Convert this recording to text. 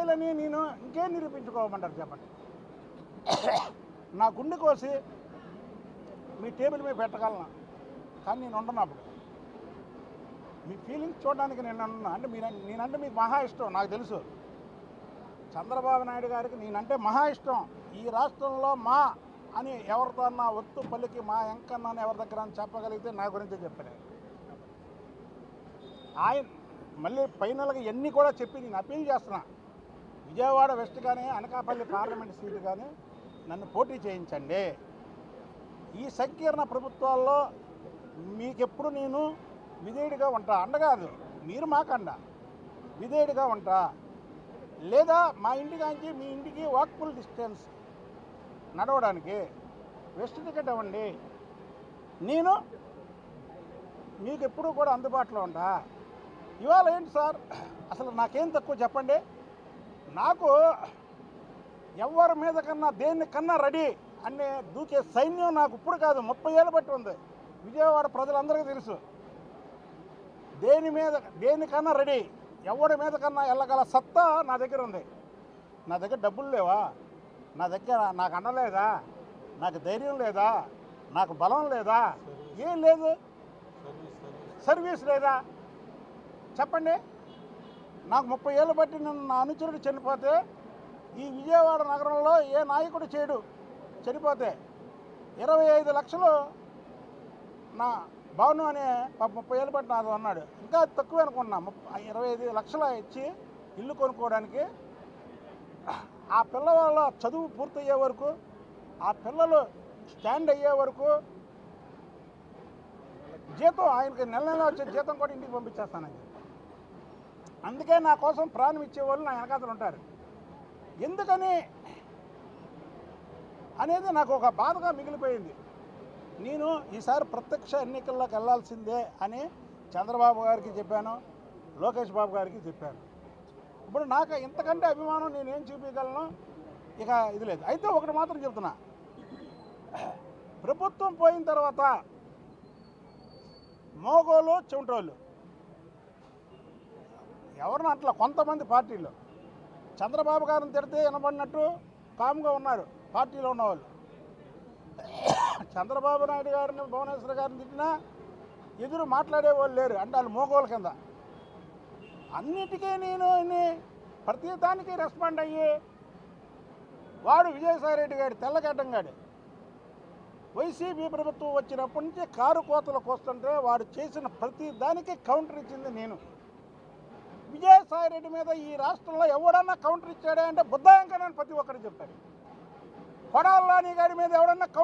చేయాలని నేను ఇంకేం నిరూపించుకోమంటారు చెప్పండి. నా గుండె కోసి మీ టేబుల్ మీద పెట్టగలను, కానీ నేను ఉండను. అప్పుడు మీ ఫీలింగ్స్ చూడడానికి నేను ఉన్నా. అంటే నేనంటే మీకు మహా ఇష్టం, నాకు తెలుసు. చంద్రబాబు నాయుడు గారికి నేనంటే మహా ఇష్టం. ఈ రాష్ట్రంలో మా అని ఎవరితో అన్నా ఒత్తు పల్లికి మా ఎంకన్నా అని ఎవరి దగ్గర చెప్పగలిగితే నా గురించే చెప్పారు. ఆయన మళ్ళీ ఫైనల్గా ఎన్ని కూడా చెప్పి నేను అప్పీల్ చేస్తున్నా. విజయవాడ వెస్ట్ కానీ అనకాపల్లి పార్లమెంట్ సీటు కానీ నన్ను పోటీ చేయించండి. ఈ సంకీర్ణ ప్రభుత్వాల్లో మీకెప్పుడు నేను విధేయుడిగా ఉంటా. అండగాదు, మీరు మాకండ విధేయుడిగా ఉంటా. లేదా మా ఇంటికాంచి మీ ఇంటికి వాక్ఫుల్ డిస్టెన్స్ నడవడానికి వెస్ట్ టికెట్ ఇవ్వండి. నేను మీకు ఎప్పుడూ కూడా అందుబాటులో ఉంటా. ఇవాళ ఏంటి సార్, అసలు నాకేం తక్కువ చెప్పండి. నాకు ఎవరి మీద కన్నా దేనికన్నా రెడీ అనే దూకే సైన్యం నాకు ఇప్పుడు కాదు, 30 ఏళ్ళు బట్టి ఉంది. విజయవాడ ప్రజలందరికీ తెలుసు. దేనికన్నా రెడీ, ఎవరి మీద కన్నా వెళ్ళగల సత్తా నా దగ్గర ఉంది. నా దగ్గర డబ్బులు లేవా, నా దగ్గర నాకు అండలేదా, నాకు ధైర్యం లేదా, నాకు బలం లేదా, ఏం లేదు, సర్వీస్ లేదా చెప్పండి. నాకు 30 ఏళ్ళు బట్టి నన్ను నా అనుచరుడు చనిపోతే, ఈ విజయవాడ నగరంలో ఏ నాయకుడు చేయడు. చనిపోతే 25 లక్షలు నా భావన అనే 30 ఏళ్ళు బట్టి నాది అన్నాడు. ఇంకా తక్కువ అనుకున్నా. 25 లక్షలు ఇచ్చి ఇల్లు కొనుక్కోవడానికి, ఆ పిల్లవాళ్ళ చదువు పూర్తయ్యే వరకు, ఆ పిల్లలు స్టాండ్ అయ్యే వరకు జీతం ఆయనకి నెల వచ్చే జీతం కూడా ఇంటికి పంపించేస్తానని. అందుకే నా కోసం ప్రాణం ఇచ్చేవాళ్ళు నా వెనకాతలు ఉంటారు. ఎందుకని అనేది నాకు ఒక బాధగా మిగిలిపోయింది. నేను ఈసారి ప్రత్యక్ష ఎన్నికల్లోకి వెళ్ళాల్సిందే అని చంద్రబాబు గారికి చెప్పాను, లోకేష్ బాబు గారికి చెప్పాను. ఇప్పుడు నాకు ఇంతకంటే అభిమానం నేనేం చూపించగలను, ఇక ఇది లేదు. అయితే ఒకటి మాత్రం చెప్తున్నా, ప్రభుత్వం పోయిన తర్వాత మోగోలు చెమటోళ్ళు ఎవరిని అట్లా కొంతమంది పార్టీలో చంద్రబాబు గారిని తిడితే వినబడినట్టు కామ్గా ఉన్నారు పార్టీలో ఉన్నవాళ్ళు. చంద్రబాబు నాయుడు గారిని, భువనేశ్వర్ గారిని తిట్టినా ఎదురు మాట్లాడేవాళ్ళు లేరు. అంటే వాళ్ళు మోగోళ్ళ కింద. అన్నిటికీ నేను ప్రతి దానికి రెస్పాండ్ అయ్యి, వాడు విజయసాయిరెడ్డి గారు తెల్లగడ్డంగాడు వైసీపీ ప్రభుత్వం వచ్చినప్పటి నుంచి కారు కోతలకు వస్తుంటే వాడు చేసిన ప్రతి దానికి కౌంటర్ ఇచ్చింది నేను. విజయసాయిరెడ్డి మీద ఈ రాష్ట్రంలో ఎవడన్నా కౌంటర్ ఇచ్చాడే అంటే బుద్ధాయంకనని ప్రతి ఒక్కరు చెప్పారు. కొడాలి నాని గారి మీద ఎవడన్నా